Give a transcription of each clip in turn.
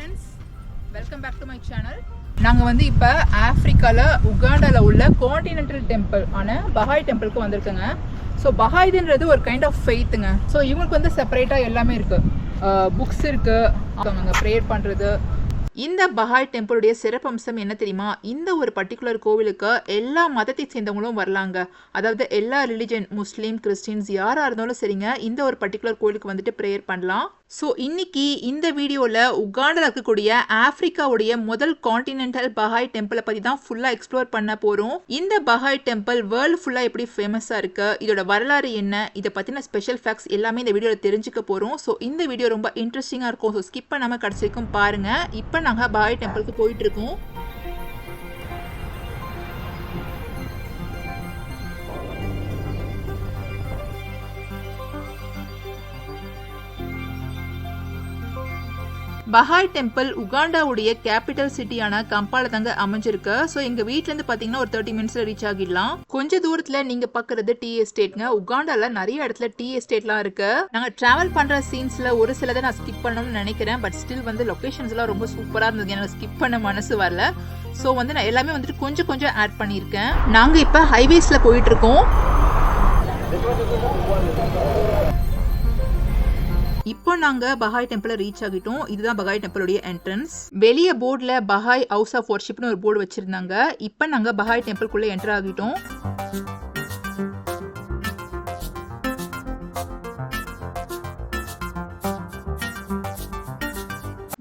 Friends, welcome back to my channel. நாங்கள் வந்து இப்போ ஆஃப்ரிக்காவில் உகாண்டாவில் உள்ள கான்டினென்டல் டெம்பிள் ஆன பஹாய் டெம்பிளுக்கு வந்திருக்கோங்க. ஸோ பஹாய்துன்றது ஒரு கைண்ட் ஆஃப் ஃபெய்த்துங்க. ஸோ இவங்களுக்கு வந்து செப்பரேட்டாக எல்லாமே இருக்குது, புக்ஸ் இருக்குது, அவங்க ப்ரேயர் பண்ணுறது. இந்த பஹாய் டெம்பிளுடைய சிறப்பம்சம் என்ன தெரியுமா? இந்த ஒரு பர்டிகுலர் கோவிலுக்கு எல்லா மதத்தை சேர்ந்தவங்களும் வரலாங்க. அதாவது எல்லா ரிலிஜன், முஸ்லீம், கிறிஸ்டின்ஸ் யாராக இருந்தாலும் சரிங்க, இந்த ஒரு பர்டிகுலர் கோவிலுக்கு வந்துட்டு ப்ரேயர் பண்ணலாம். ஸோ இன்னைக்கு இந்த வீடியோவில் உகாண்டாவில் இருக்கக்கூடிய ஆஃப்ரிக்காவுடைய முதல் கான்டினென்டல் பஹாய் டெம்பிளை பற்றி தான் ஃபுல்லாக எக்ஸ்ப்ளோர் பண்ண போகிறோம். இந்த பஹாய் டெம்பிள் வேர்ல்டு ஃபுல்லாக எப்படி ஃபேமஸாக இருக்குது, இதோட வரலாறு என்ன, இதை பற்றின ஸ்பெஷல் ஃபேக்ட்ஸ் எல்லாமே இந்த வீடியோவில் தெரிஞ்சுக்க போகிறோம். ஸோ இந்த வீடியோ ரொம்ப இன்ட்ரெஸ்டிங்காக இருக்கும். ஸோ ஸ்கிப் பண்ணாமல் கடைசி வரைக்கும் பாருங்கள். இப்போ நாங்கள் பஹாய் டெம்பிளுக்கு போயிட்டுருக்கோம். பஹாய் டெம்பிள் உகாண்டாவுடைய கேபிட்டல் சிட்டியான கம்பால தாங்க அமைஞ்சிருக்கு. ஸோ எங்கள் வீட்டிலேருந்து பார்த்தீங்கன்னா ஒரு 30 மினிட்ஸில் ரீச் ஆகிடலாம். கொஞ்சம் தூரத்தில் நீங்கள் பார்க்குறது டீ எஸ்டேட்ங்க. உகாண்டாவில் நிறைய இடத்துல டீ எஸ்டேட்லாம் இருக்கு. நாங்கள் ட்ராவல் பண்ணுற சீன்ஸில் ஒரு சிலதை நான் ஸ்கிப் பண்ணணும்னு நினைக்கிறேன். பட் ஸ்டில் வந்து லொக்கேஷன்ஸ்லாம் ரொம்ப சூப்பராக இருந்தது, எனக்கு ஸ்கிப் பண்ண மனசு வரல. ஸோ வந்து நான் எல்லாமே வந்துட்டு கொஞ்சம் கொஞ்சம் ஆட் பண்ணியிருக்கேன். நாங்கள் இப்போ ஹைவேஸில் போயிட்டுருக்கோம். இப்போ நாங்கள் பஹாய் டெம்பிளை ரீச் ஆகிட்டோம். இதுதான் பஹாய் டெம்பிளுடைய என்ட்ரன்ஸ். வெளியே போர்டில் பஹாய் ஹவுஸ் ஆஃப் வர்ஷிப்னு ஒரு போர்டு வச்சிருந்தாங்க. இப்போ நாங்கள் பஹாய் டெம்பிள்குள்ளே என்டர் ஆகிட்டோம்.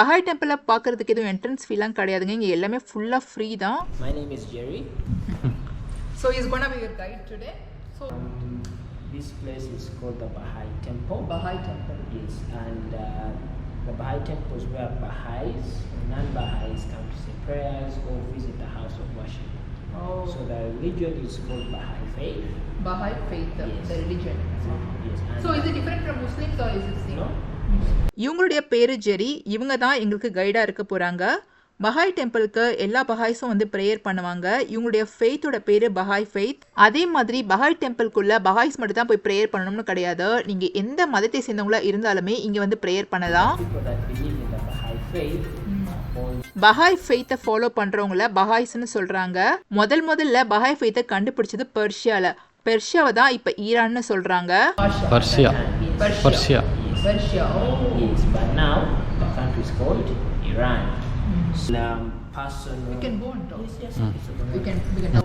பஹாய் டெம்பிளை பார்க்கறதுக்கு எதுவும் என்ட்ரன்ஸ் ஃபீலாம் கிடையாதுங்க. இங்கே எல்லாமே ஃபுல்லாக ஃப்ரீ தான். My name is Jerry. So he's gonna be your guide today. So this place is called the Baha'i Temple. Baha'i Temple. Yes, and the Baha'i Temple is where Baha'is, non-Baha'is come to say prayers or visit the house of worship. Oh. So the religion is called Baha'i faith. Baha'i faith, Yes. the religion. Yes. And So is it different from Muslims or is it same? No. இவங்களுடைய பேரு ஜெரி. இவங்க தான் எங்களுக்கு கைடா இருக்க போறாங்க. பஹாய் டெம்பிளுக்கு எல்லா பஹாய்ஸும் வந்து prayer பண்ணுவாங்க. இவங்களுடைய ஃபெய்த்தோட பேரு பஹாய் ஃபெய்த். அதே மாதிரி பஹாய் டெம்பிள்குள்ள பஹாய்ஸ் மட்டும் தான் போய் ப்ரேயர் பண்ணணும்னு கிடையாது. நீங்க எந்த மதத்தை சேர்ந்தவங்களா இருந்தாலுமே இங்க வந்து ப்ரேயர் பண்ணலாம். People that believe in the Baha'i faith. Baha'i ஃபெய்த்தை ஃபாலோ பண்றவங்கள பஹாய்ஸ்னு சொல்றாங்க. முதல்ல பஹாய் ஃபெய்த்தை கண்டுபிடிச்சது பெர்ஷியால. பெர்ஷியாவை தான் இப்ப ஈரான்னு சொல்றாங்க. Persia. Persia. Yes, but now the country is called Iran. Personal. We can go and talk. Yes, We can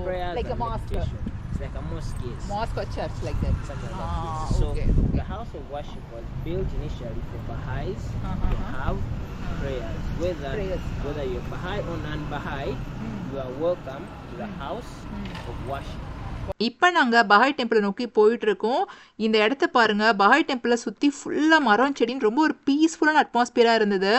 prayers like a and mosque. meditation. It's like a mosque, yes. Mosque or church like that. Something like that. So okay. the house of worship was built initially for Baha'is Uh-huh. to have prayers. Prayers. Whether you're Baha'i or non-Baha'i, you are welcome to the house of worship. இப்போ நாங்கள் பஹாய் டெம்பிளை நோக்கி போயிட்டு இருக்கோம். இந்த இடத்த பாருங்க. பஹாய் டெம்பிளை சுற்றி ஃபுல்லாக மரம் செடின்னு ரொம்ப ஒரு பீஸ்ஃபுல்லான அட்மாஸ்பியராக இருந்தது.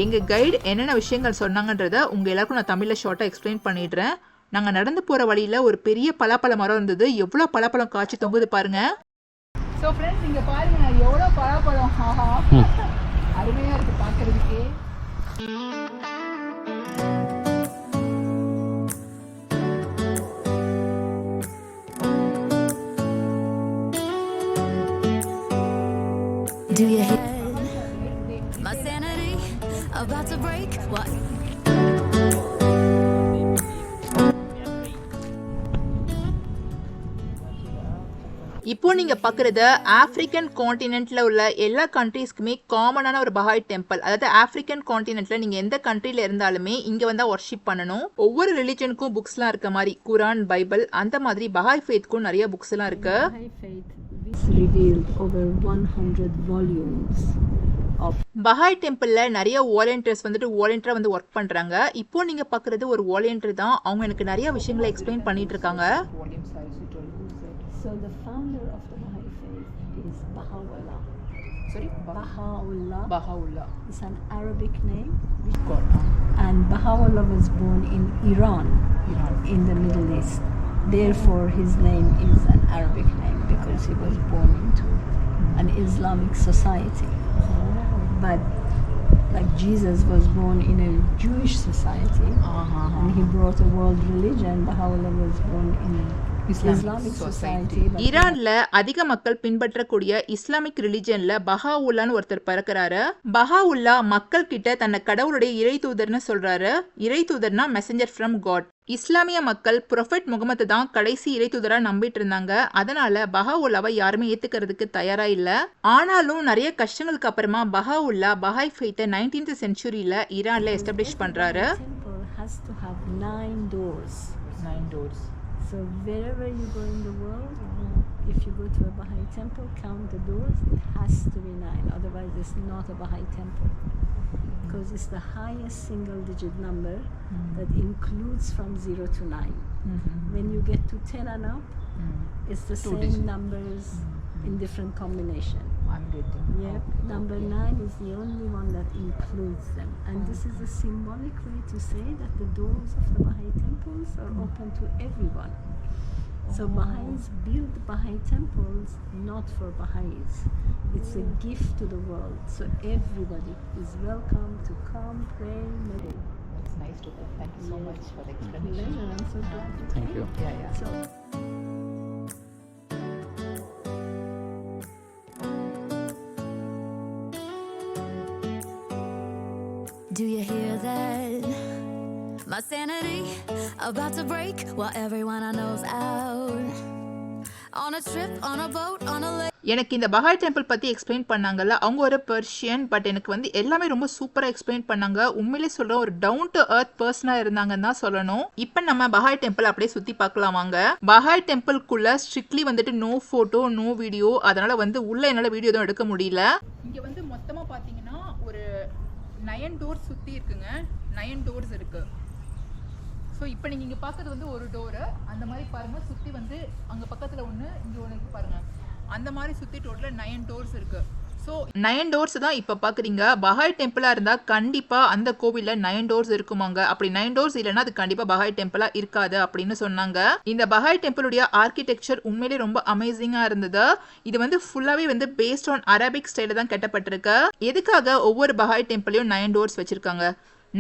எங்கள் கைடு என்னென்ன விஷயங்கள் சொன்னாங்கன்றதை உங்கள் எல்லாருக்கும் நான் தமிழில் ஷார்ட்டாக எக்ஸ்பிளைன் பண்ணிடுறேன். நாங்கள் நடந்து போகிற வழியில் ஒரு பெரிய பலாப்பழ மரம் இருந்தது. எவ்வளோ பலாப்பழம் காய்ச்சி தொங்குது பாருங்க. ஸோ ஃப்ரெண்ட்ஸ், இங்கே பாருங்க எவ்வளோ பலாப்பழம். அருமையாக இருக்குது பார்க்கறதுக்கே. Do you hear my sanity about to break? What? இப்போ நீங்க பாக்குறது ஆப்பிரிக்கன் கான்டினென்ட்ல உள்ள எல்லா கண்ட்ரீஸ்க்குமே காமனான ஒரு பஹாய் டெம்பிள். அதாவது ஆப்பிரிக்கன் கான்டினென்ட்ல நீங்க எந்த கண்ட்ரில இருந்தாலுமே இங்க வந்தா வர்ஷிப் பண்ணணும். ஒவ்வொரு ரிலிஜனுக்கும் புக்ஸ்லாம் இருக்க மாதிரி குரான், பைபிள், அந்த மாதிரி பஹாய் ஃபெய்த்க்கும் நிறைய புக்ஸ் எல்லாம் இருக்கு. Baha'i faith revealed over 100 volumes of பஹாய் டெம்பிள்ல நிறைய வாலண்டியர்ஸ் வந்துட்டு வாலண்டியரா வந்து ஒர்க் பண்றாங்க. இப்போ நீங்க பாக்குறது ஒரு வாலண்டியர் தான். அவங்க எனக்கு நிறைய விஷயங்களை எக்ஸ்பிளைன் பண்ணிட்டு இருக்காங்க. So the founder of the Baha'i faith is Baha'u'llah. Sorry, Baha'u'llah. It's an Arabic name. And Baha'u'llah was born in Iran, in the Middle East. Therefore, his name is an Arabic name because he was born into an Islamic society. But like Jesus was born in a Jewish society, and he brought a world religion. Baha'u'llah was born in Islamic society. but ஈரான்ல அதிக மக்கள் பின்பற்றக்கூடிய Islamic ரிலிஜன்ல பஹாவுல்லான்னு ஒருத்தர் பிறக்கிறாரு. பஹாவுல்லா மக்கள் கிட்ட தன்னை கடவுளுடைய இறை தூதர்னு சொல்றாரு. இறை தூதர்னா மெசஞ்சர் ஃப்ரம் காட். இஸ்லாமிய மக்கள் ப்ரொஃபெட் முகமது தான் கடைசி இறை தூதரா நம்பிட்டு இருந்தாங்க. அதனால பஹாவுல்லாவை யாருமே ஏத்துக்கிறதுக்கு தயாரா இல்ல. ஆனாலும் நிறைய கஷ்டங்களுக்கு அப்புறமா பஹாவுல்லா பஹாய் ஃபெய்த்தை 19th centuryல ஈரான்ல எஸ்டாப்ளிஷ் பண்றாரு. temple has to have 9 doors. 9 doors. So wherever you go in the world, if you go to a Baha'i temple, count the doors, it has to be 9. Otherwise, it's not a Baha'i temple. Because it's the highest single digit number that includes from 0 to 9. When you get to 10 and up, it's the Two same digit. numbers in different combination. I'm getting. Yeah, number 9 is the only one that includes them. And this is a symbolic way to say that the doors of the Baha'i temples are open to everyone. So Baha'is build Baha'i temples not for Baha'is. It's a gift to the world. So everybody is welcome to come, pray, meditate. That's nice to hear. Thank you so much for the explanation. Pleasure. I'm so glad you Thank came. you. Yeah. So Do you hear that? My sanity about to break while everyone I know's out. On a trip, on a boat, on a lake. எனக்கு இந்த பஹாய் temple பத்தி explain பண்ணாங்கல்ல, அவங்க ஒரு Persian. But எனக்கு வந்து எல்லாமே ரொம்ப சூப்பரா எக்ஸ்பிளைன் பண்ணாங்க. உண்மையிலே சொல்றேன், ஒரு டவுன் டு எர்த் பர்சனா இருந்தாங்கன்னு தான் சொல்லணும். இப்போ நம்ம பஹாய் டெம்பிள் அப்படியே சுத்தி பார்க்கலாம் வாங்க. பஹாய் டெம்பிள்குள்ள ஸ்ட்ரிக்ட்லி வந்துட்டு நோ போட்டோ நோ வீடியோ. அதனால வந்து உள்ள என்னால வீடியோ தான் எடுக்க முடியல. இங்க வந்து மொத்தமா பாத்தீங்கன்னா ஒரு 9 டோர்ஸ் சுத்தி இருக்குங்க. 9 டோர்ஸ் இருக்கு. ஸோ இப்போ நீங்கள் இங்கே பார்க்குறது வந்து ஒரு டோரு. அந்த மாதிரி பாருங்கள், சுற்றி வந்து அங்கே பக்கத்தில் ஒன்று, இங்கே ஒன்று இருக்குது பாருங்கள். அந்த மாதிரி சுற்றி டோட்டலாக 9 டோர்ஸ் இருக்குது. ஸோ 9 டோர்ஸ் தான் இப்போ பார்க்குறீங்க. பஹாய் டெம்பிளாக இருந்தால் கண்டிப்பாக அந்த கோவிலில் 9 டோர்ஸ் இருக்குமாங்க. அப்படி 9 டோர்ஸ் இல்லைன்னா அது கண்டிப்பாக பஹாய் டெம்பிளாக இருக்காது அப்படின்னு சொன்னாங்க. இந்த பஹாய் டெம்பிளுடைய ஆர்கிடெக்சர் உண்மையிலே ரொம்ப அமேசிங்காக இருந்தது. இது வந்து ஃபுல்லாகவே வந்து பேஸ்ட் ஆன் அரபிக் ஸ்டைலில் தான் கட்டப்பட்டிருக்கு. எதுக்காக ஒவ்வொரு பஹாய் டெம்பிளையும் 9 டோர்ஸ் வச்சுருக்காங்க?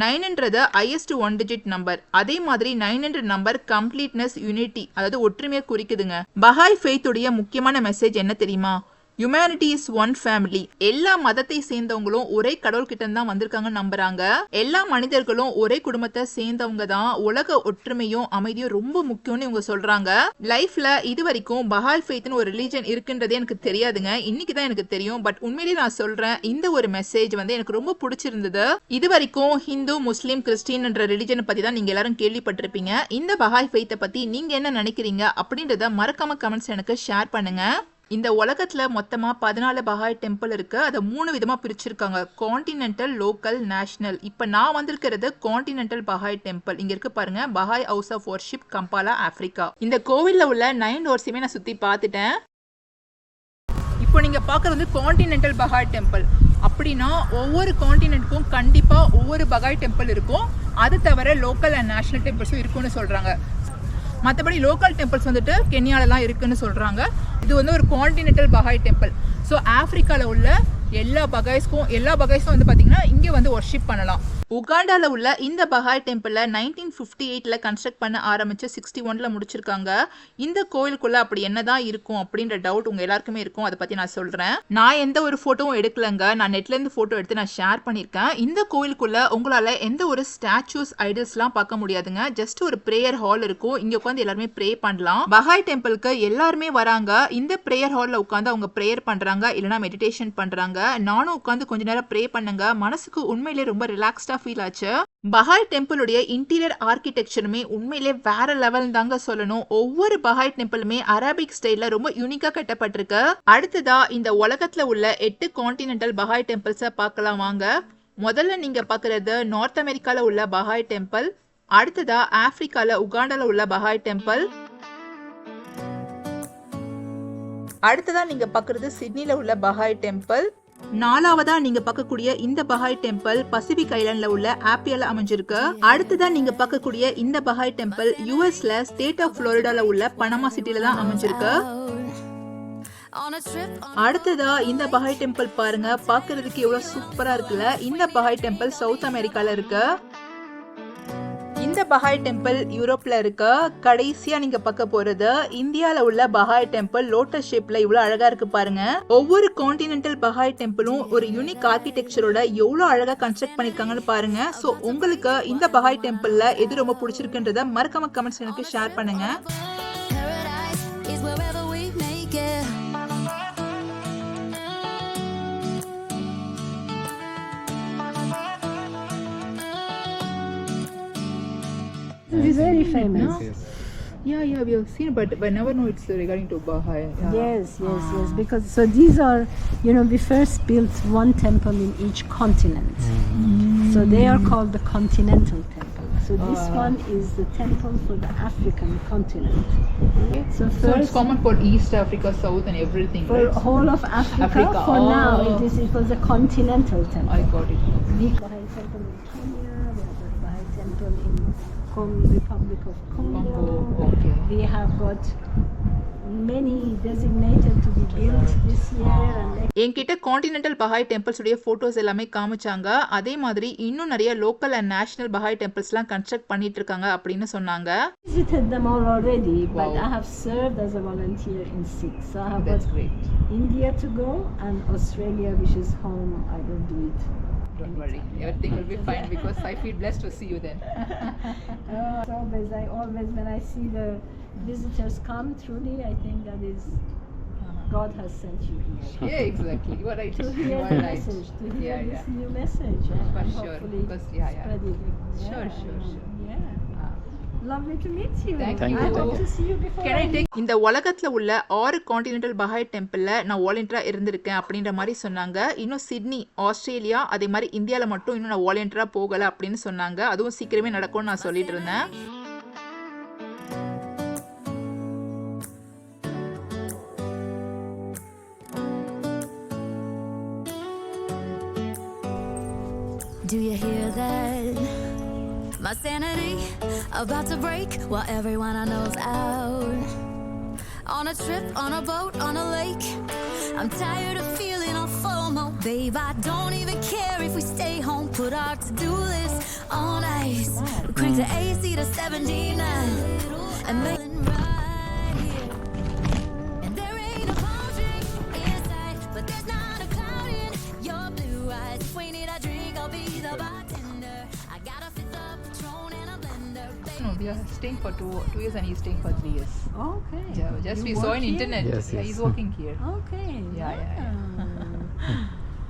9ன்றது ஹையஸ்ட் 1 டிஜிட் நம்பர். அதே மாதிரி 9 நம்பர் கம்ப்ளீட்னஸ், யூனிட்டி, அதாவது ஒற்றுமையை குறிக்குதுங்க. பஹாய் ஃபெய்த்துடைய முக்கியமான மெசேஜ் என்ன தெரியுமா? Humanity is one family. எல்லா மதத்தை சேர்ந்தவங்களும் ஒரே கடவுள் கிட்ட தான் வந்திருக்காங்கன்னு நம்புறாங்க. எல்லா மனிதர்களும் ஒரே குடும்பத்தை சேர்ந்தவங்க தான். உலக ஒற்றுமையும் அமைதியும் ரொம்ப முக்கியம்னு இவங்க சொல்றாங்க. லைஃப்ல இது வரைக்கும் பஹாய் ஃபெய்த்னு ஒரு ரிலீஜன் இருக்குன்றதே எனக்கு தெரியாதுங்க. இன்னைக்கு தான் எனக்கு தெரியும். பட் உண்மையிலேயே நான் சொல்றேன், இந்த ஒரு மெசேஜ் வந்து எனக்கு ரொம்ப பிடிச்சிருந்தது. இது வரைக்கும் ஹிந்து, முஸ்லீம், கிறிஸ்டின்ன்ற ரிலிஜனை பத்தி தான் நீங்க எல்லாரும் கேள்விப்பட்டிருப்பீங்க. இந்த பஹாய் ஃபெய்த்தை பத்தி நீங்க என்ன நினைக்கிறீங்க அப்படின்றத மறக்காம கமெண்ட்ஸ் எனக்கு ஷேர் பண்ணுங்க. இந்த உலகத்துல மொத்தமா 14 பஹாய் டெம்பிள் இருக்கு. அதை 3 விதமா பிரிச்சிருக்காங்க: கான்டினென்டல், லோக்கல், நேஷனல். இப்ப நான் வந்திருக்கிறது கான்டினென்டல் பஹாய் டெம்பிள். இங்க இருக்கு பாருங்க, Baha'i house of worship, Kampala, Africa. இந்த கோவில்ல உள்ள 9 டோர்ஸுமே நான் சுத்தி பார்த்துட்டேன். இப்போ நீங்க பாக்குறது வந்து கான்டினென்டல் பஹாய் டெம்பிள். அப்படின்னா ஒவ்வொரு கான்டினென்ட்க்கும் கண்டிப்பா ஒவ்வொரு பஹாய் டெம்பிள் இருக்கும். அது தவிர லோக்கல் அண்ட் நேஷனல் டெம்பிள்ஸும் இருக்குன்னு சொல்றாங்க. மற்றபடி லோக்கல் டெம்பிள்ஸ் வந்துட்டு கென்யாலலாம் இருக்குன்னு சொல்கிறாங்க. இது வந்து ஒரு கான்டினென்டல் பஹாய் டெம்பிள். ஸோ ஆஃப்ரிக்காவில் உள்ள எல்லா பஹாய்ஸும் வந்து பார்த்தீங்கன்னா இங்கே வந்து வர்ஷிப் பண்ணலாம். உகாண்டாவில் உள்ள இந்த பஹாய் டெம்பிளை 1958 கன்ஸ்ட்ரக்ட் பண்ண ஆரம்பிச்சு 61 முடிச்சிருக்காங்க. இந்த கோயிலுக்குள்ள அப்படி என்னதான் இருக்கும் அப்படின்ற டவுட் உங்க எல்லாருக்குமே இருக்கும். அதை பத்தி நான் சொல்றேன். நான் எந்த ஒரு போட்டோவும் எடுக்கலங்க. நான் நெட்ல இருந்து போட்டோ எடுத்து நான் ஷேர் பண்ணிருக்கேன். இந்த கோயிலுக்குள்ள உங்களால எந்த ஒரு ஸ்டாச்சூஸ், ஐடல்ஸ்லாம் பார்க்க முடியாதுங்க. ஜஸ்ட் ஒரு பிரேயர் ஹால் இருக்கும். இங்க உட்காந்து எல்லாருமே ப்ரே பண்ணலாம். பஹாய் டெம்பிளுக்கு எல்லாருமே வராங்க. இந்த பிரேயர் ஹால்ல உட்காந்து அவங்க பிரேயர் பண்றாங்க, இல்லைன்னா மெடிடேஷன் பண்றாங்க. நானும் உட்காந்து கொஞ்ச நேரம் ப்ரே பண்ணுங்க. மனசுக்கு உண்மையிலே ரொம்ப ரிலாக்ஸ்டா ஃபீல் ஆச்சு. பஹாய் டெம்பிளுடைய இன்டீரியர் ஆர்கிடெக்சருமே உண்மையிலே வேற லெவல் தாங்க சொல்லணும். ஒவ்வொரு பஹாய் டெம்பிளுமே அரபிக் ஸ்டைல்ல ரொம்ப யூனிக்கா கட்டப்பட்டிருக்கு. அடுத்ததா இந்த உலகத்துல உள்ள 8 கான்டினென்டல் பஹாய் டெம்பிள்ஸை பார்க்கலாம் வாங்க. முதல்ல நீங்க பாக்குறது நார்த் அமெரிக்கால உள்ள பஹாய் டெம்பிள். அடுத்ததா ஆப்பிரிக்கால உகாண்டால உள்ள பஹாய் டெம்பிள். அடுத்ததா நீங்க பாக்குறது சிட்னில உள்ள பஹாய் டெம்பிள். நாலாவதா நீங்க பார்க்கக்கூடிய இந்த பஹாய் டெம்பிள் பசிபிக் ஐலாண்ட்ல உள்ள ஆப்பியால அமைஞ்சிருக்கு. அடுத்ததா நீங்க பார்க்கக்கூடிய இந்த பஹாய் டெம்பிள் யுஎஸ்ல ஸ்டேட் ஆஃப் புளோரிடால உள்ள பனமா சிட்டில தான் அமைஞ்சிருக்கு. அடுத்ததா இந்த பஹாய் டெம்பிள் பாருங்க, பாக்குறதுக்கு எவ்வளவு சூப்பரா இருக்குல்ல. இந்த பஹாய் டெம்பிள் சவுத் அமெரிக்கால இருக்கு. இந்த இந்த பஹாய் டெம்பிள் யூரோப்ல இருக்க கடைசியா நீங்க பார்க்க போறது இந்தியால உள்ள பஹாய் டெம்பிள் லோட்டஸ் ஷேப்ல இவ்வளவு அழகா இருக்கு பாருங்க. ஒவ்வொரு கான்டினென்டல் பஹாய் டெம்பிளும் ஒரு யூனிக் ஆர்கிடெக்சரோட எவ்வளவு அழகா கன்ஸ்ட்ரக்ட் பண்ணிருக்காங்கன்னு பாருங்க. சோ உங்களுக்கு இந்த பஹாய் டெம்பிள்ல எது ரொம்ப பிடிச்சிருக்குன்றத மறக்காம கமெண்ட்ஸ் எனக்கு ஷேர் பண்ணுங்க. This is very famous. Yeah, we have seen, but I never know it's regarding to Baha'i. Yeah. Yes. Because so these are, we first built one temple in each continent. So they are called the continental temple. So this one is the temple for the African continent. Okay. So So it's common for East Africa, South, and everything. for right? whole of Africa. For now, it was a continental temple. I got it. We have Baha'i temple in Kenya. We have a Baha'i temple in Republic of Congo. Okay. We have got many designated to be built this year and next. என்கிட்ட continental பஹாய் temples உடைய photos எல்லாமே காமிச்சாங்க. அதே மாதிரி இன்னும் நிறைய local and national பஹாய் டெம்பிள்ஸ்லாம் construct பண்ணிட்டு இருக்காங்க அப்படின்னு சொன்னாங்க. Visited them all already, but Wow. I have served as a volunteer in 6. So I have That's got great. India to go and Australia, which is home. I will do it. Don't worry, everything will be fine because I feel blessed to see you then. I always, when I see the visitors come, truly, I think that is God has sent you here. Yeah, exactly. You are right. To You hear are the right. message, to hear Yeah, this yeah. new message, For and sure, hopefully because spread it. Sure. Yeah. Lovely to meet you. Thank I you. hope to see you before. Can I take இந்த உலகத்துல உள்ள 6 continental பஹாய் டெம்பிள்ல நான் வாலண்டியரா இருந்திருக்கேன் அப்படின்ற மாதிரி சொன்னாங்க. இன்னும் Sydney Australia அதே மாதிரி இந்தியால மட்டும் இன்னும் நான் வாலண்டியரா போகல அப்படின்னு சொன்னாங்க. அதுவும் சீக்கிரமே நடக்கும்னு நான் சொல்லிட்டு இருந்தேன். Do you hear that? My sanity about to break while everyone I know's out. On a trip, on a boat, on a lake. I'm tired of feeling all FOMO. Babe, I don't even care if we stay home. Put our to-do list on ice. We crank the AC to 79. And make right here. And there ain't a palm tree in sight, but there's not a cloud in your blue eyes. If we need a drink, I'll be the bartender. I got a fifth of Patron and a blender. No, we are staying for 2 years and he's staying for 3 years. Okay. Yeah, just You we saw work on here? internet. Yes, Yeah, yes. he's working here. Okay. Yeah.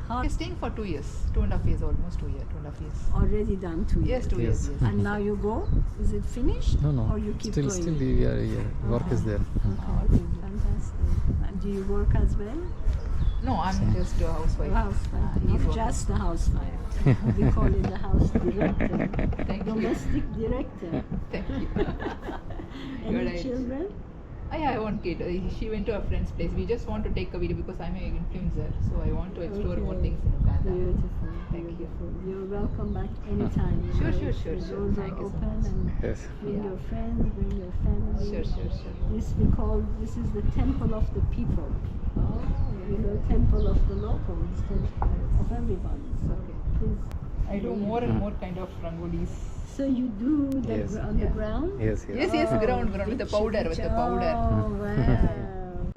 How He's staying for 2 years, 2.5 years, almost 2.5 years. already done 2 years. Yes, 2 Yes. years. Yes. And now you go? Is it finished? No. Or you keep Still going? we are here. Work is there. Okay, fantastic. And do you work as well? No, I'm just a housewife. Housewife, He's not working. just the housewife. We call it the house director. Thank you. Domestic director. Thank you. Any You're right. children? Yeah, I want kid. She went to a friend's place. We just want to take a video because I'm an influencer, so I want to explore more Okay. things in Uganda. Beautiful. Thank you. beautiful. You're welcome back anytime. Sure. The Doors doors Thank are you so open much. and Yes. bring Yeah. your friends, bring your family. Sure. This is the temple of the people. Temple of the locals, temple of everybody. So please. I do more and more kind of rangolis. So you do the Yes. on the ground? Yes. Yes, ground with the powder, with the powder. Oh, wow.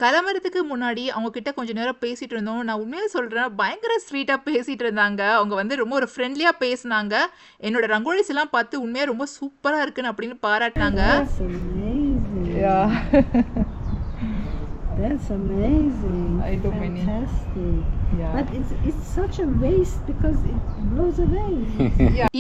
கிளம்புறதுக்கு முன்னாடி அவங்க கிட்ட கொஞ்ச நேரம் பேசிட்டு இருந்தோம். நான் உண்மையிலே சொல்றேன், பயங்கர ஸ்வீட்டா பேசிட்டு இருந்தாங்க. அவங்க வந்து ரொம்ப ஒரு ஃப்ரெண்ட்லியா பேசினாங்க. என்னோட ரங்கோலிஸ் எல்லாம் பார்த்து உண்மையா ரொம்ப சூப்பரா இருக்குன்னு அப்படின்னு பாராட்டினாங்க. That's amazing. That's amazing. I do many. Fantastic. Yeah. But it's such a waste because it blows away.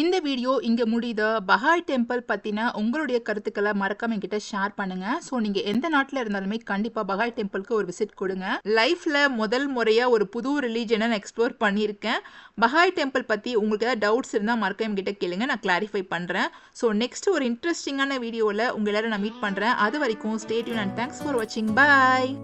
இந்த வீடியோ இங்க முடியுது. பஹாய் டெம்பிள் பத்தின உங்களுடைய கருத்துக்களை மறக்காம என்கிட்ட ஷேர் பண்ணுங்க. ஸோ நீங்க எந்த நாட்டுல இருந்தாலுமே கண்டிப்பா பஹாய் டெம்பிளுக்கு ஒரு விசிட் கொடுங்க. லைஃப்ல முதல் முறையா ஒரு புது ரிலீஜனை நான் எக்ஸ்ப்ளோர் பண்ணியிருக்கேன். பஹாய் டெம்பிள் பத்தி உங்களுக்கு ஏதாவது டவுட்ஸ் இருந்தா மறக்காம என்கிட்ட கேளுங்க, நான் கிளாரிஃபை பண்றேன். ஸோ நெக்ஸ்ட் ஒரு இன்ட்ரெஸ்டிங்கான வீடியோவில் உங்க எல்லாரும் நான் மீட் பண்றேன். அது வரைக்கும் stay tune and thanks for வாட்சிங். பாய்.